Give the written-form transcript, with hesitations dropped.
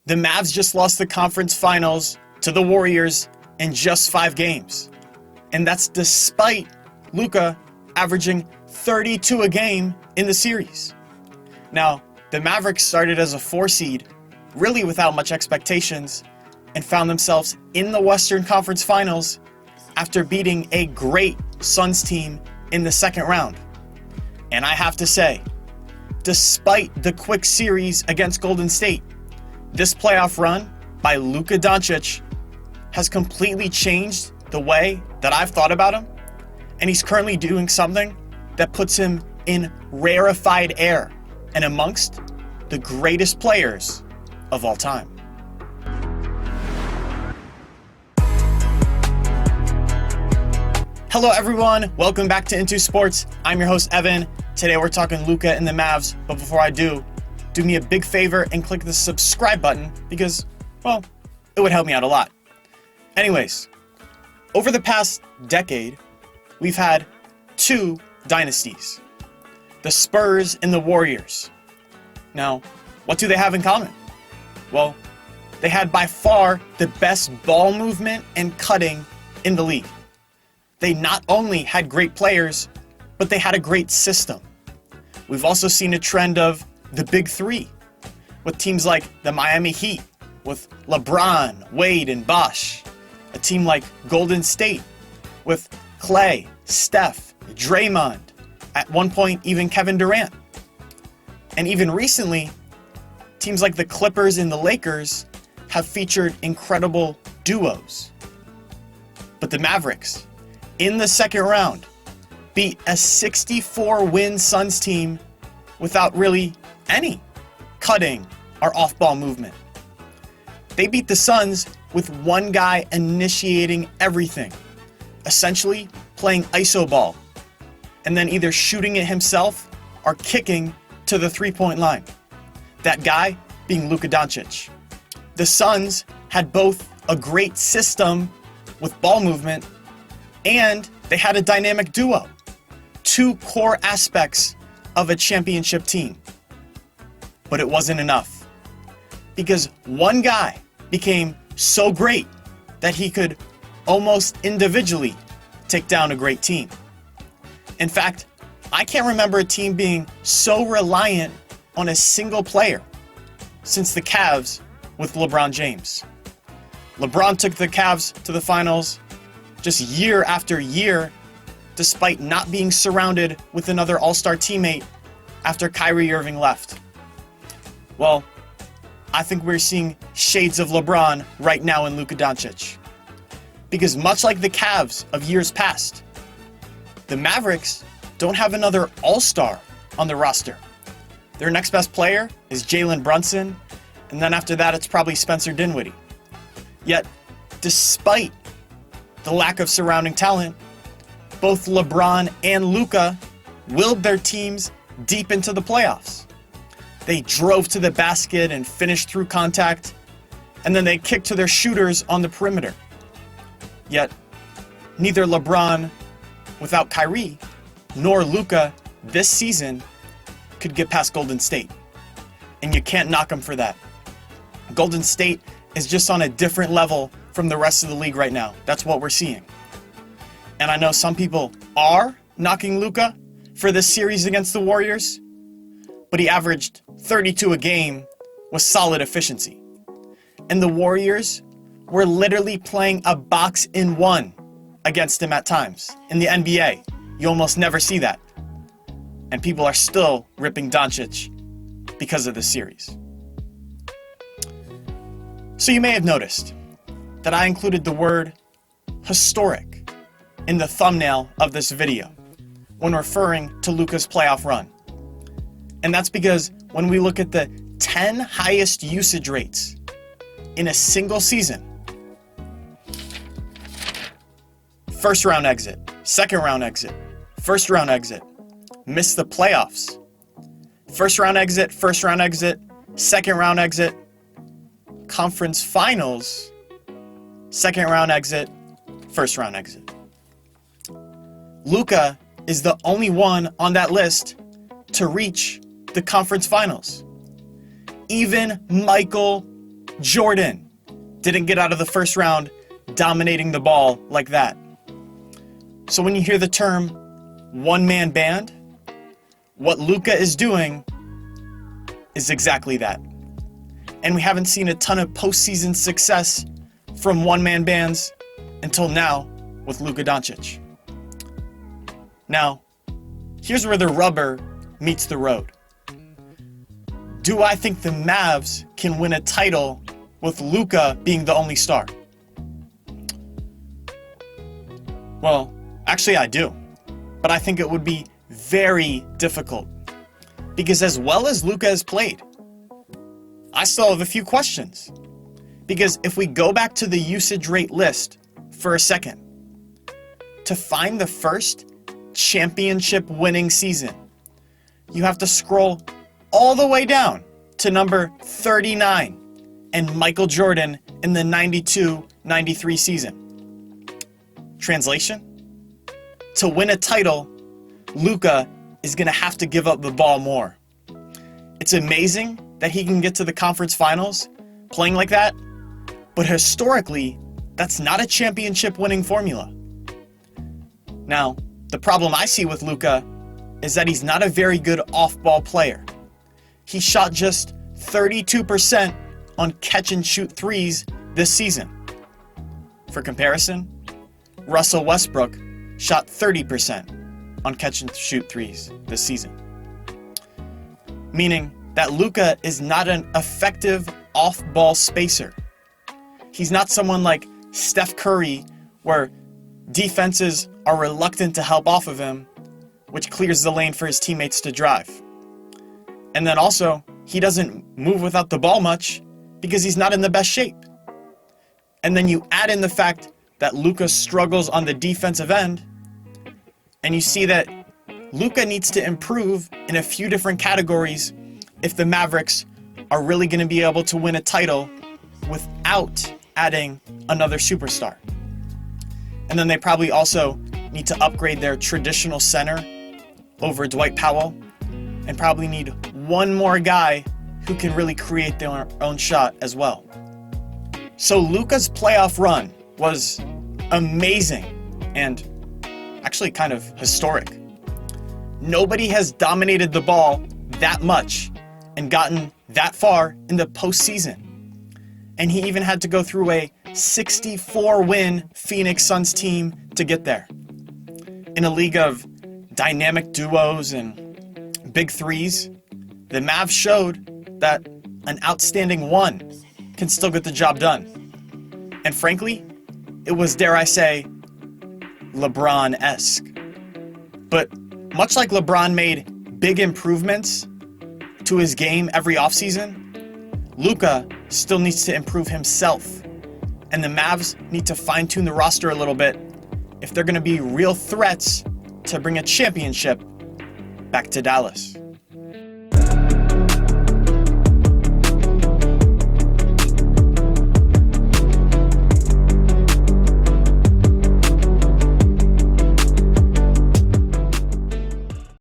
The Mavs just lost the conference finals to the Warriors in just 5 games. And that's despite Luka averaging 32 a game in the series. Now, the Mavericks started as a 4 seed, really without much expectations, and found themselves in the Western Conference Finals after beating a great Suns team in the second round. And I have to say, despite the quick series against Golden State, this playoff run by Luka Doncic has completely changed the way that I've thought about him, and he's currently doing something that puts him in rarefied air and amongst the greatest players of all time. Hello everyone, welcome back to Into Sports. I'm your host Evan. Today we're talking Luka and the Mavs, but before I do me a big favor and click the subscribe button because, well, it would help me out a lot. Anyways, over the past decade, we've had 2 dynasties, the Spurs and the Warriors. Now, what do they have in common? Well, they had by far the best ball movement and cutting in the league. They not only had great players, but they had a great system. We've also seen a trend of the Big Three, with teams like the Miami Heat, with LeBron, Wade, and Bosh. A team like Golden State, with Clay, Steph, Draymond, at one point even Kevin Durant. And even recently, teams like the Clippers and the Lakers have featured incredible duos. But the Mavericks, in the second round, beat a 64-win Suns team without really any cutting or off-ball movement. They beat the Suns with one guy initiating everything, essentially playing iso ball, and then either shooting it himself or kicking to the three-point line. That guy being Luka Doncic. The Suns had both a great system with ball movement, and they had a dynamic duo. 2 core aspects of a championship team. But it wasn't enough, because one guy became so great that he could almost individually take down a great team. In fact, I can't remember a team being so reliant on a single player since the Cavs with LeBron James. LeBron took the Cavs to the finals just year after year, despite not being surrounded with another all-star teammate after Kyrie Irving left. Well, I think we're seeing shades of LeBron right now in Luka Doncic. Because much like the Cavs of years past, the Mavericks don't have another all-star on the roster. Their next best player is Jalen Brunson, and then after that it's probably Spencer Dinwiddie. Yet, despite the lack of surrounding talent, both LeBron and Luka willed their teams deep into the playoffs. They drove to the basket and finished through contact, and then they kicked to their shooters on the perimeter. Yet, neither LeBron without Kyrie nor Luka this season could get past Golden State. And you can't knock them for that. Golden State is just on a different level from the rest of the league right now. That's what we're seeing. And I know some people are knocking Luka for this series against the Warriors, but he averaged 32 a game with solid efficiency. And the Warriors were literally playing a box-in-one against him at times. In the NBA, you almost never see that. And people are still ripping Doncic because of this series. So you may have noticed that I included the word historic in the thumbnail of this video when referring to Luka's playoff run. And that's because when we look at the 10 highest usage rates in a single season, first round exit, second round exit, first round exit, missed the playoffs, first round exit, second round exit, conference finals, second round exit, first round exit. Luka is the only one on that list to reach the conference finals. Even Michael Jordan didn't get out of the first round dominating the ball like that. So when you hear the term one-man band, what Luka is doing is exactly that. And we haven't seen a ton of postseason success from one-man bands until now with Luka Doncic. Now, here's where the rubber meets the road. Do I think the Mavs can win a title with Luka being the only star? Well, actually I do. But I think it would be very difficult. Because as well as Luka has played, I still have a few questions. Because if we go back to the usage rate list for a second, to find the first championship winning season, you have to scroll all the way down to number 39 and Michael Jordan in the 92-93 season. Translation? To win a title, Luka is going to have to give up the ball more. It's amazing that he can get to the conference finals playing like that, but historically, that's not a championship winning formula. Now, the problem I see with Luka is that he's not a very good off-ball player. He shot just 32% on catch-and-shoot threes this season. For comparison, Russell Westbrook shot 30% on catch-and-shoot threes this season. Meaning that Luka is not an effective off-ball spacer. He's not someone like Steph Curry, where defenses are reluctant to help off of him, which clears the lane for his teammates to drive. And then also, he doesn't move without the ball much because he's not in the best shape. And then you add in the fact that Luka struggles on the defensive end, and you see that Luka needs to improve in a few different categories if the Mavericks are really going to be able to win a title without adding another superstar. And then they probably also need to upgrade their traditional center over Dwight Powell, and probably need one more guy who can really create their own shot as well. So Luka's playoff run was amazing and actually kind of historic. Nobody has dominated the ball that much and gotten that far in the postseason. And he even had to go through a 64-win Phoenix Suns team to get there. In a league of dynamic duos and big threes, the Mavs showed that an outstanding one can still get the job done. And frankly, it was, dare I say, LeBron-esque. But much like LeBron made big improvements to his game every offseason, Luka still needs to improve himself. And the Mavs need to fine-tune the roster a little bit if they're going to be real threats to bring a championship back to Dallas.